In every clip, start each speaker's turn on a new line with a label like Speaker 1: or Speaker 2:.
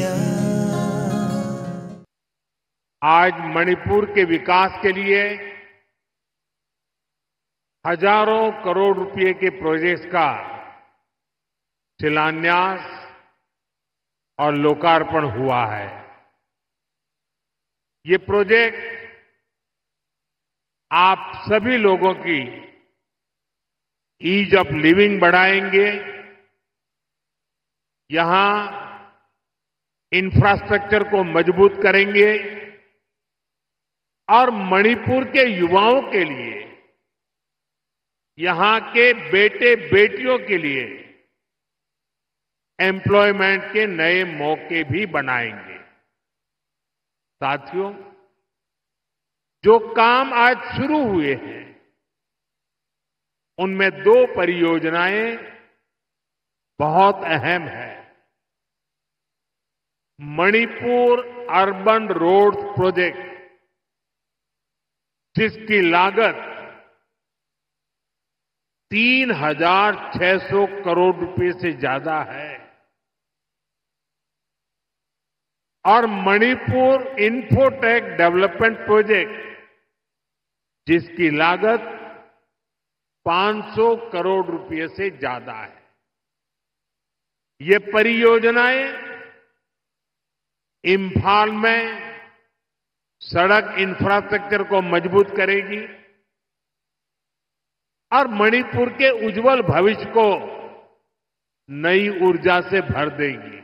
Speaker 1: दिया।
Speaker 2: आज मणिपुर के विकास के लिए हजारों करोड़ रुपए के प्रोजेक्ट्स का शिलान्यास और लोकार्पण हुआ है। ये प्रोजेक्ट आप सभी लोगों की ईज ऑफ लिविंग बढ़ाएंगे, यहां इंफ्रास्ट्रक्चर को मजबूत करेंगे और मणिपुर के युवाओं के लिए, यहां के बेटे बेटियों के लिए एम्प्लॉयमेंट के नए मौके भी बनाएंगे। साथियों, जो काम आज शुरू हुए हैं उनमें 2 परियोजनाएं बहुत अहम है। मणिपुर अर्बन रोड प्रोजेक्ट, जिसकी लागत 3,600 करोड़ रुपए से ज्यादा है, और मणिपुर इंफोटेक डेवलपमेंट प्रोजेक्ट, जिसकी लागत 500 करोड़ रुपए से ज्यादा है। ये परियोजनाएं इंफाल में सड़क इंफ्रास्ट्रक्चर को मजबूत करेगी और मणिपुर के उज्जवल भविष्य को नई ऊर्जा से भर देगी।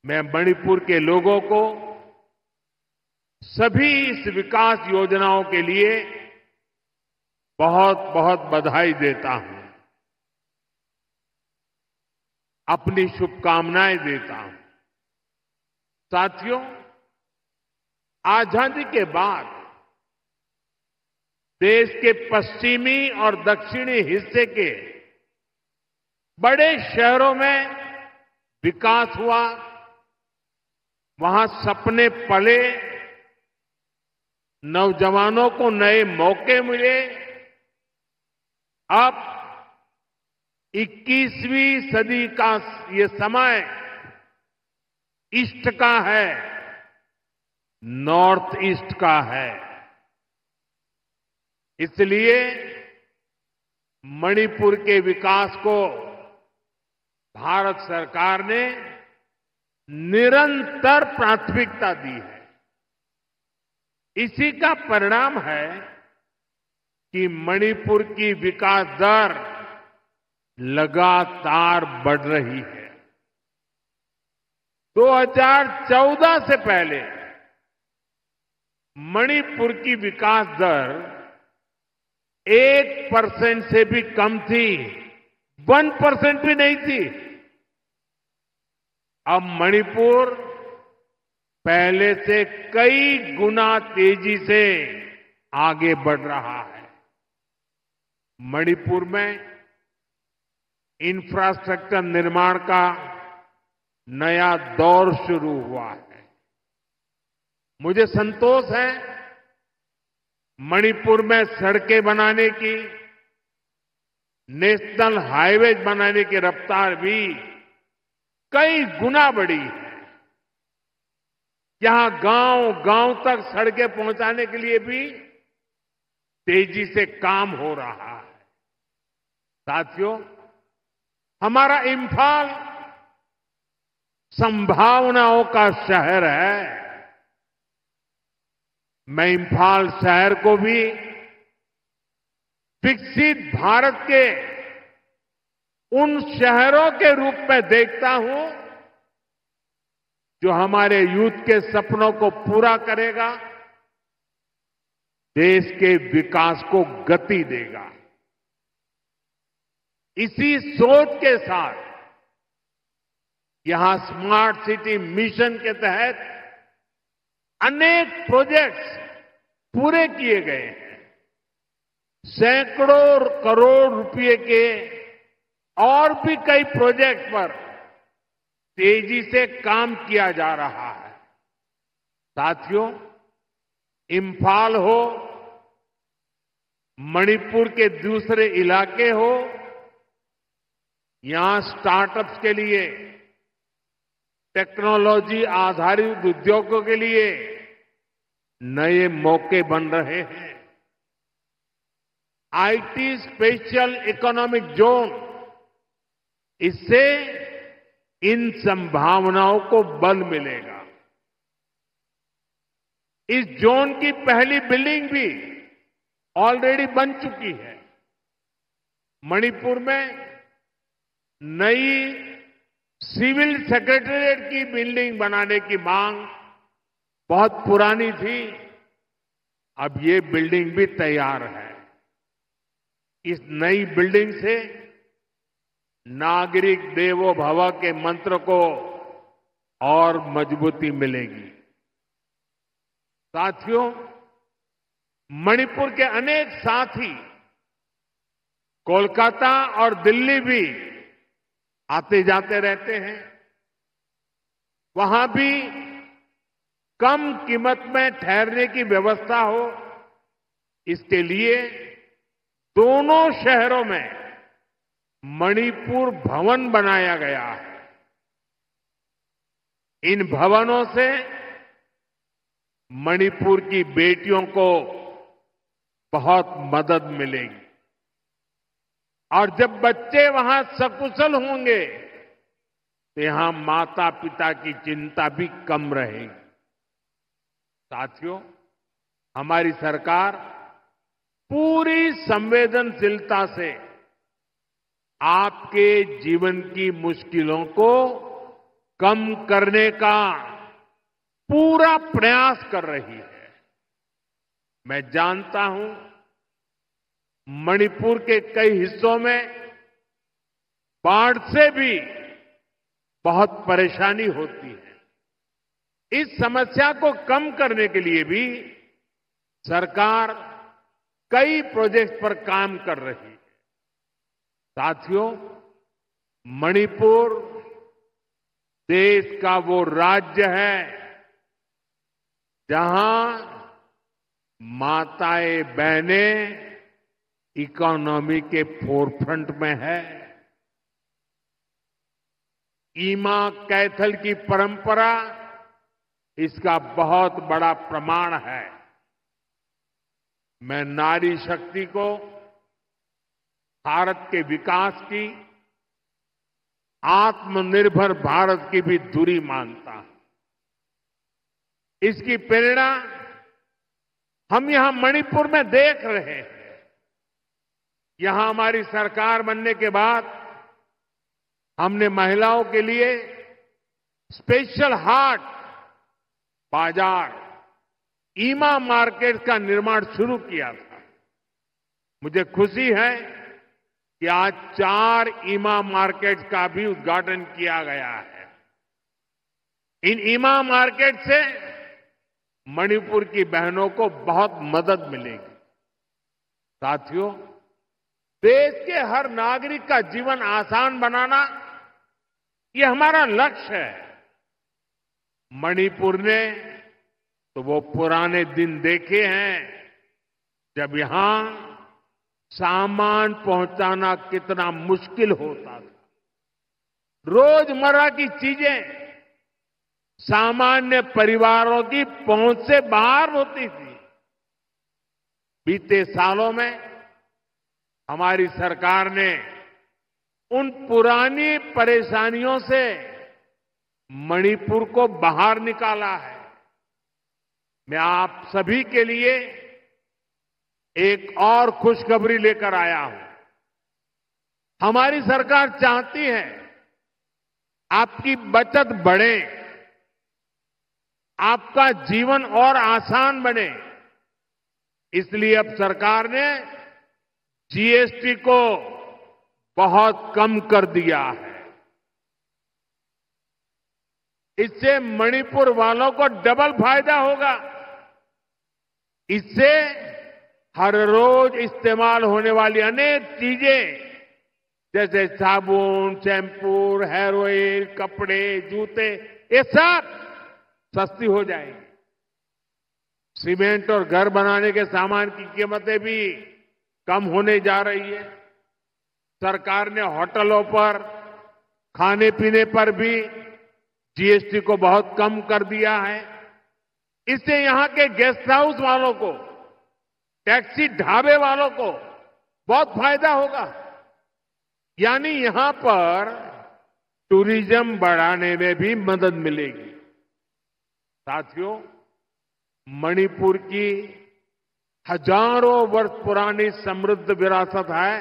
Speaker 2: मैं मणिपुर के लोगों को सभी इस विकास योजनाओं के लिए बहुत बहुत बधाई देता हूं, अपनी शुभकामनाएं देता हूं। साथियों, आजादी के बाद देश के पश्चिमी और दक्षिणी हिस्से के बड़े शहरों में विकास हुआ, वहां सपने पले, नौजवानों को नए मौके मिले। अब 21वीं सदी का ये समय ईस्ट का है, नॉर्थ ईस्ट का है। इसलिए मणिपुर के विकास को भारत सरकार ने निरंतर प्राथमिकता दी है। इसी का परिणाम है कि मणिपुर की विकास दर लगातार बढ़ रही है। 2014 से पहले मणिपुर की विकास दर 1% से भी कम थी, 1% भी नहीं थी। अब मणिपुर पहले से कई गुना तेजी से आगे बढ़ रहा है। मणिपुर में इंफ्रास्ट्रक्चर निर्माण का नया दौर शुरू हुआ है। मुझे संतोष है, मणिपुर में सड़कें बनाने की, नेशनल हाईवेज बनाने की रफ्तार भी कई गुना बढ़ी है। यहां गांव-गांव तक सड़कें पहुंचाने के लिए भी तेजी से काम हो रहा है। साथियों, हमारा इंफाल संभावनाओं का शहर है। मैं इंफाल शहर को भी विकसित भारत के उन शहरों के रूप में देखता हूं जो हमारे यूथ के सपनों को पूरा करेगा, देश के विकास को गति देगा। इसी सोच के साथ यहां स्मार्ट सिटी मिशन के तहत अनेक प्रोजेक्ट्स पूरे किए गए हैं। सैकड़ों करोड़ रुपए के और भी कई प्रोजेक्ट पर तेजी से काम किया जा रहा है। साथियों, इंफाल हो, मणिपुर के दूसरे इलाके हो, यहां स्टार्टअप्स के लिए टेक्नोलॉजी आधारित उद्योगों के लिए नए मौके बन रहे हैं। आईटी स्पेशल इकोनॉमिक जोन, इससे इन संभावनाओं को बल मिलेगा। इस जोन की पहली बिल्डिंग भी ऑलरेडी बन चुकी है। मणिपुर में नई सिविल सेक्रेटेरिएट की बिल्डिंग बनाने की मांग बहुत पुरानी थी। अब ये बिल्डिंग भी तैयार है। इस नई बिल्डिंग से नागरिक देवो भव के मंत्र को और मजबूती मिलेगी। साथियों, मणिपुर के अनेक साथी कोलकाता और दिल्ली भी आते जाते रहते हैं। वहां भी कम कीमत में ठहरने की व्यवस्था हो, इसके लिए दोनों शहरों में मणिपुर भवन बनाया गया है। इन भवनों से मणिपुर की बेटियों को बहुत मदद मिलेगी और जब बच्चे वहां सकुशल होंगे तो यहां माता पिता की चिंता भी कम रहेगी। साथियों, हमारी सरकार पूरी संवेदनशीलता से आपके जीवन की मुश्किलों को कम करने का पूरा प्रयास कर रही है। मैं जानता हूं मणिपुर के कई हिस्सों में बाढ़ से भी बहुत परेशानी होती है। इस समस्या को कम करने के लिए भी सरकार कई प्रोजेक्ट पर काम कर रही है। साथियों, मणिपुर देश का वो राज्य है जहां माताएं बहनें इकोनॉमी के फोरफ्रंट में है। ईमा कैथल की परंपरा इसका बहुत बड़ा प्रमाण है। मैं नारी शक्ति को भारत के विकास की, आत्मनिर्भर भारत की भी धुरी मानता हूं। इसकी प्रेरणा हम यहां मणिपुर में देख रहे हैं। यहां हमारी सरकार बनने के बाद हमने महिलाओं के लिए स्पेशल हाट, बाजार, ईमा मार्केट का निर्माण शुरू किया था। मुझे खुशी है कि आज 4 ईमा मार्केट का भी उद्घाटन किया गया है। इन ईमा मार्केट से मणिपुर की बहनों को बहुत मदद मिलेगी। साथियों, देश के हर नागरिक का जीवन आसान बनाना ये हमारा लक्ष्य है। मणिपुर ने तो वो पुराने दिन देखे हैं जब यहां सामान पहुंचाना कितना मुश्किल होता था। रोजमर्रा की चीजें सामान्य परिवारों की पहुंच से बाहर होती थी। बीते सालों में हमारी सरकार ने उन पुरानी परेशानियों से मणिपुर को बाहर निकाला है। मैं आप सभी के लिए एक और खुशखबरी लेकर आया हूं। हमारी सरकार चाहती है आपकी बचत बढ़े, आपका जीवन और आसान बने। इसलिए अब सरकार ने जीएसटी को बहुत कम कर दिया है। इससे मणिपुर वालों को डबल फायदा होगा। इससे हर रोज इस्तेमाल होने वाली अनेक चीजें जैसे साबुन, शैम्पू, हेयर ऑयल, कपड़े, जूते, ये सब सस्ती हो जाएगी। सीमेंट और घर बनाने के सामान की कीमतें भी कम होने जा रही है। सरकार ने होटलों पर, खाने पीने पर भी जीएसटी को बहुत कम कर दिया है। इससे यहां के गेस्ट हाउस वालों को, टैक्सी ढाबे वालों को बहुत फायदा होगा। यानी यहां पर टूरिज्म बढ़ाने में भी मदद मिलेगी। साथियों, मणिपुर की हजारों वर्ष पुरानी समृद्ध विरासत है।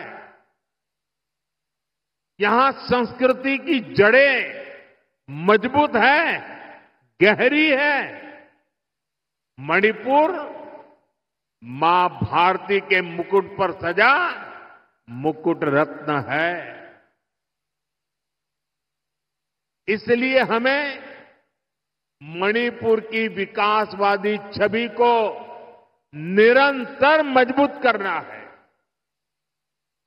Speaker 2: यहां संस्कृति की जड़ें मजबूत है, गहरी है। मणिपुर मां भारती के मुकुट पर सजा मुकुट रत्न है। इसलिए हमें मणिपुर की विकासवादी छवि को निरंतर मजबूत करना है।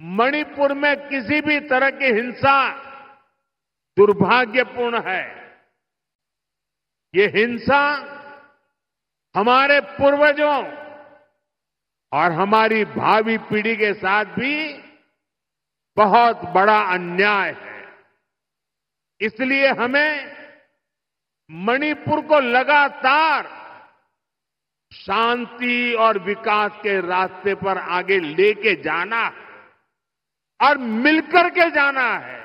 Speaker 2: मणिपुर में किसी भी तरह की हिंसा दुर्भाग्यपूर्ण है। ये हिंसा हमारे पूर्वजों और हमारी भावी पीढ़ी के साथ भी बहुत बड़ा अन्याय है। इसलिए हमें मणिपुर को लगातार शांति और विकास के रास्ते पर आगे लेके जाना है और मिलकर के जाना है।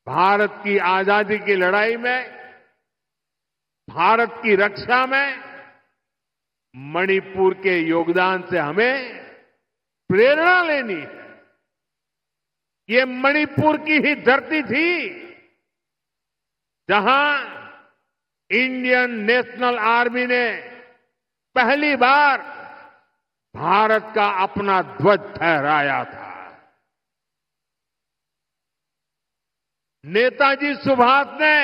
Speaker 2: भारत की आजादी की लड़ाई में, भारत की रक्षा में मणिपुर के योगदान से हमें प्रेरणा लेनी है। ये मणिपुर की ही धरती थी जहां इंडियन नेशनल आर्मी ने पहली बार भारत का अपना ध्वज फहराया था। नेताजी सुभाष ने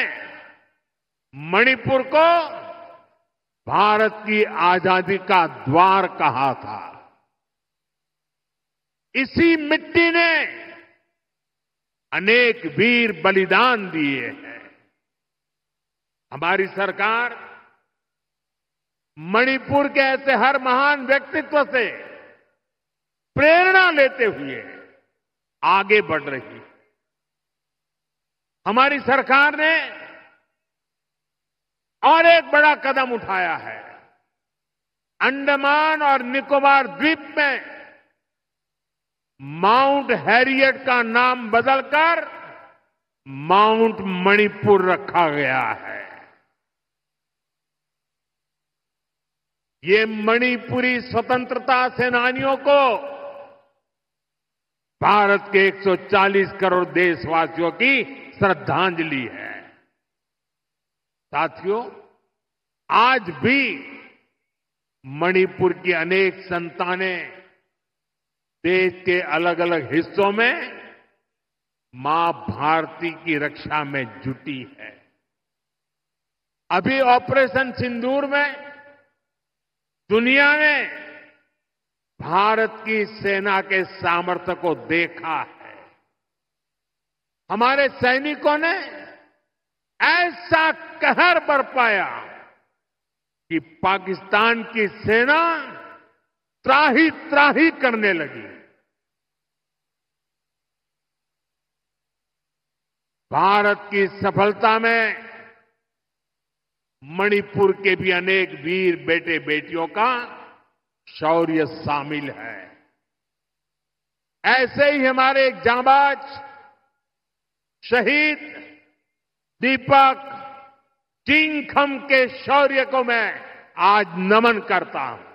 Speaker 2: मणिपुर को भारत की आजादी का द्वार कहा था। इसी मिट्टी ने अनेक वीर बलिदान दिए हैं। हमारी सरकार मणिपुर के ऐसे हर महान व्यक्तित्व से प्रेरणा लेते हुए आगे बढ़ रही है। हमारी सरकार ने और एक बड़ा कदम उठाया है। अंडमान और निकोबार द्वीप में माउंट हैरियट का नाम बदलकर माउंट मणिपुर रखा गया है। ये मणिपुरी स्वतंत्रता सेनानियों को भारत के 140 करोड़ देशवासियों की श्रद्धांजलि है। साथियों, आज भी मणिपुर की अनेक संतानें देश के अलग अलग हिस्सों में मां भारती की रक्षा में जुटी है। अभी ऑपरेशन सिंदूर में दुनिया ने भारत की सेना के सामर्थ्य को देखा है। हमारे सैनिकों ने ऐसा कहर बरपाया कि पाकिस्तान की सेना त्राही त्राही करने लगी। भारत की सफलता में मणिपुर के भी अनेक वीर बेटे बेटियों का शौर्य शामिल है। ऐसे ही हमारे एक जांबाज शहीद दीपक चिंगखम के शौर्य को मैं आज नमन करता हूं।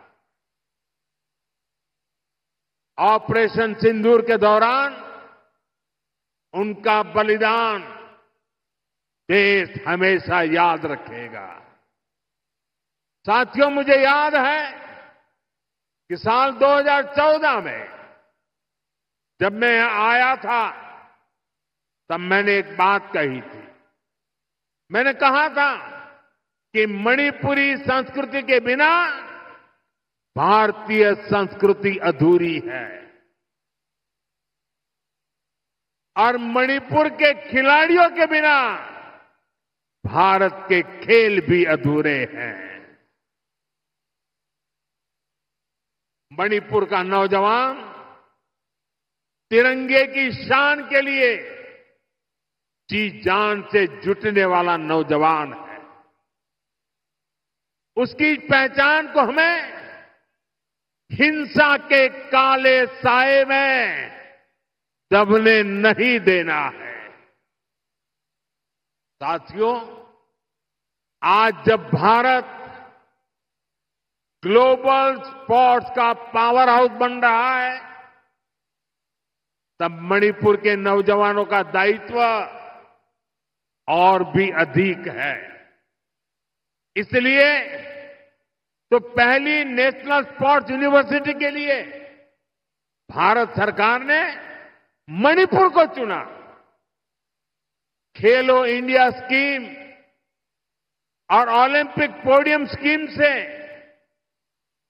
Speaker 2: ऑपरेशन सिंदूर के दौरान उनका बलिदान देश हमेशा याद रखेगा। साथियों, मुझे याद है कि साल 2014 में जब मैं यहां आया था तब मैंने एक बात कही थी। मैंने कहा था कि मणिपुरी संस्कृति के बिना भारतीय संस्कृति अधूरी है और मणिपुर के खिलाड़ियों के बिना भारत के खेल भी अधूरे हैं। मणिपुर का नौजवान तिरंगे की शान के लिए जी जान से जुटने वाला नौजवान है। उसकी पहचान को हमें हिंसा के काले साए में दबने नहीं देना है। साथियों, आज जब भारत ग्लोबल स्पोर्ट्स का पावर हाउस बन रहा है, तब मणिपुर के नौजवानों का दायित्व और भी अधिक है। इसलिए तो पहली नेशनल स्पोर्ट्स यूनिवर्सिटी के लिए भारत सरकार ने मणिपुर को चुना। खेलो इंडिया स्कीम और ओलंपिक पोडियम स्कीम से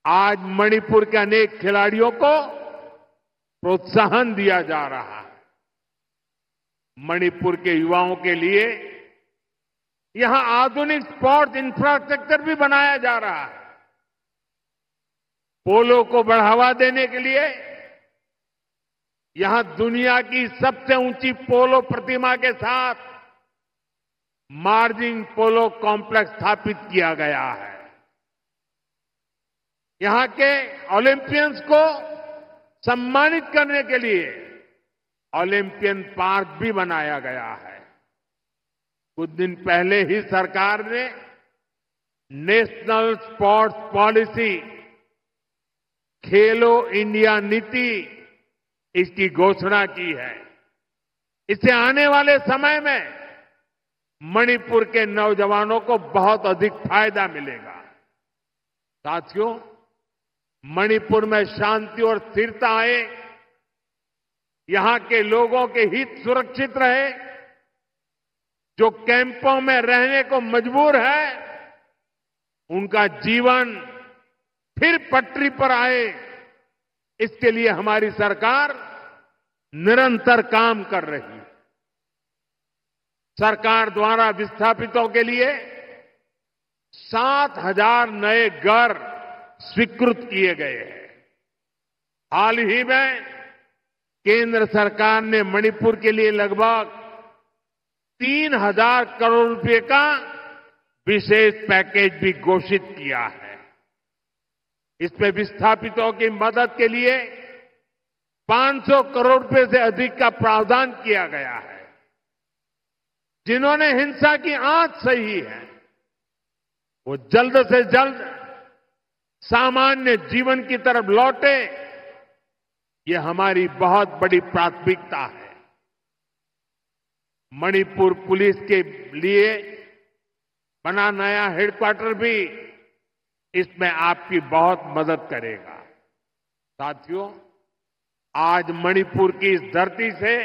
Speaker 2: आज मणिपुर के अनेक खिलाड़ियों को प्रोत्साहन दिया जा रहा है। मणिपुर के युवाओं के लिए यहां आधुनिक स्पोर्ट्स इंफ्रास्ट्रक्चर भी बनाया जा रहा है। पोलो को बढ़ावा देने के लिए यहां दुनिया की सबसे ऊंची पोलो प्रतिमा के साथ मार्जिन पोलो कॉम्प्लेक्स स्थापित किया गया है। यहां के ओलंपियंस को सम्मानित करने के लिए ओलंपियन पार्क भी बनाया गया है। कुछ दिन पहले ही सरकार ने नेशनल स्पोर्ट्स पॉलिसी, खेलो इंडिया नीति, इसकी घोषणा की है। इससे आने वाले समय में मणिपुर के नौजवानों को बहुत अधिक फायदा मिलेगा। साथियों, मणिपुर में शांति और स्थिरता आए, यहां के लोगों के हित सुरक्षित रहे, जो कैंपों में रहने को मजबूर है, उनका जीवन फिर पटरी पर आए, इसके लिए हमारी सरकार निरंतर काम कर रही है। सरकार द्वारा विस्थापितों के लिए 7,000 नए घर स्वीकृत किए गए हैं। हाल ही में केंद्र सरकार ने मणिपुर के लिए लगभग 3,000 करोड़ रुपए का विशेष पैकेज भी घोषित किया है। इसमें विस्थापितों की मदद के लिए 500 करोड़ रुपए से अधिक का प्रावधान किया गया है। जिन्होंने हिंसा की आंच सही है, वो जल्द से जल्द सामान्य जीवन की तरफ लौटे, ये हमारी बहुत बड़ी प्राथमिकता है। मणिपुर पुलिस के लिए बना नया हेडक्वार्टर भी इसमें आपकी बहुत मदद करेगा। साथियों, आज मणिपुर की इस धरती से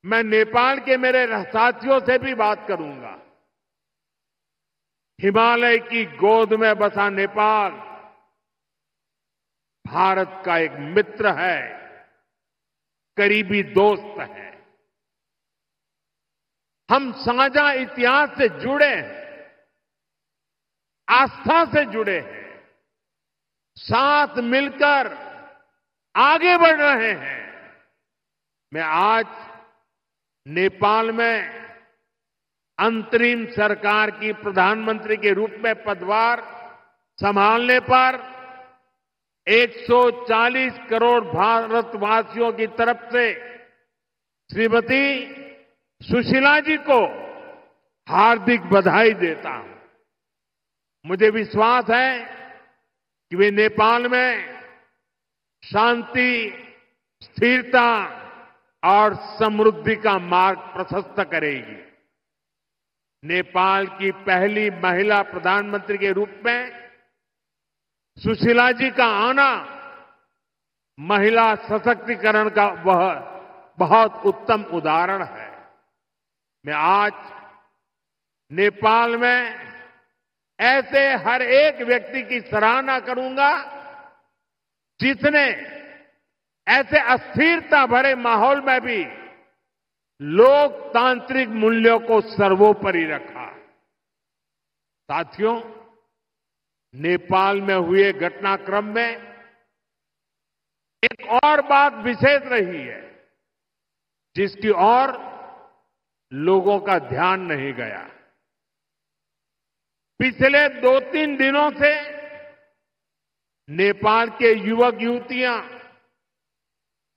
Speaker 2: मैं नेपाल के मेरे साथियों से भी बात करूंगा। हिमालय की गोद में बसा नेपाल भारत का एक मित्र है, करीबी दोस्त है। हम साझा इतिहास से जुड़े हैं, आस्था से जुड़े हैं, साथ मिलकर आगे बढ़ रहे हैं। मैं आज नेपाल में अंतरिम सरकार की प्रधानमंत्री के रूप में पदभार संभालने पर 140 करोड़ भारतवासियों की तरफ से श्रीमती सुशीला जी को हार्दिक बधाई देता हूं। मुझे विश्वास है कि वे नेपाल में शांति, स्थिरता और समृद्धि का मार्ग प्रशस्त करेगी। नेपाल की पहली महिला प्रधानमंत्री के रूप में सुशीला जी का आना महिला सशक्तिकरण का वह बहुत उत्तम उदाहरण है। मैं आज नेपाल में ऐसे हर एक व्यक्ति की सराहना करूंगा जिसने ऐसे अस्थिरता भरे माहौल में भी लोकतांत्रिक मूल्यों को सर्वोपरि रखा। साथियों, नेपाल में हुए घटनाक्रम में एक और बात विशेष रही है, जिसकी ओर लोगों का ध्यान नहीं गया। पिछले 2-3 दिनों से नेपाल के युवक युवतियां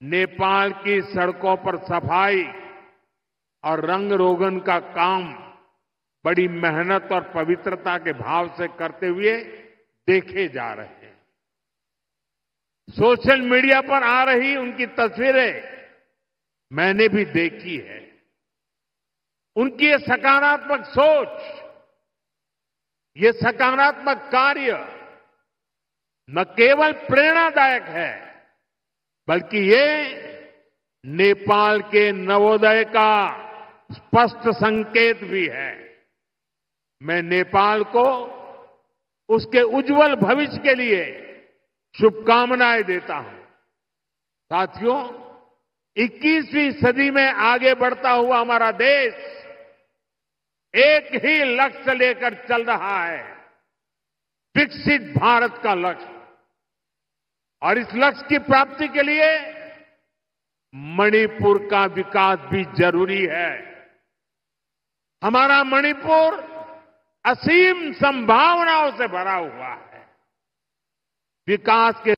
Speaker 2: नेपाल की सड़कों पर सफाई और रंग रोगन का काम बड़ी मेहनत और पवित्रता के भाव से करते हुए देखे जा रहे हैं। सोशल मीडिया पर आ रही उनकी तस्वीरें मैंने भी देखी है। उनकी ये सकारात्मक सोच, ये सकारात्मक कार्य न केवल प्रेरणादायक है, बल्कि ये नेपाल के नवोदय का स्पष्ट संकेत भी है। मैं नेपाल को उसके उज्जवल भविष्य के लिए शुभकामनाएं देता हूं। साथियों, 21वीं सदी में आगे बढ़ता हुआ हमारा देश एक ही लक्ष्य लेकर चल रहा है, विकसित भारत का लक्ष्य। और इस लक्ष्य की प्राप्ति के लिए मणिपुर का विकास भी जरूरी है। हमारा मणिपुर असीम संभावनाओं से भरा हुआ है। विकास के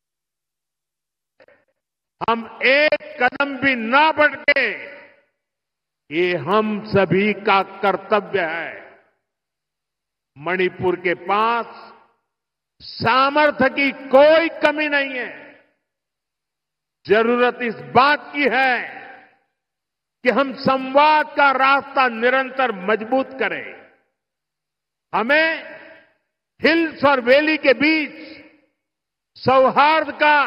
Speaker 2: हम एक कदम भी ना बढ़े, ये हम सभी का कर्तव्य है। मणिपुर के पास सामर्थ्य की कोई कमी नहीं है। जरूरत इस बात की है कि हम संवाद का रास्ता निरंतर मजबूत करें। हमें हिल्स और वैली के बीच सौहार्द का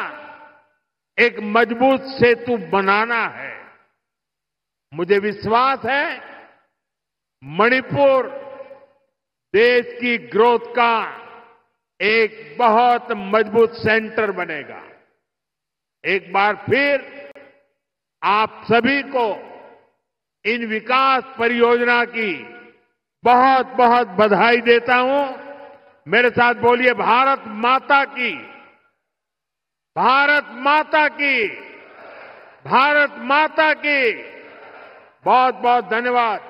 Speaker 2: एक मजबूत सेतु बनाना है। मुझे विश्वास है मणिपुर देश की ग्रोथ का एक बहुत मजबूत सेंटर बनेगा। एक बार फिर आप सभी को इन विकास परियोजना की बहुत बहुत बधाई देता हूं। मेरे साथ बोलिए, भारत माता की, भारत माता की, भारत माता की। बहुत बहुत धन्यवाद।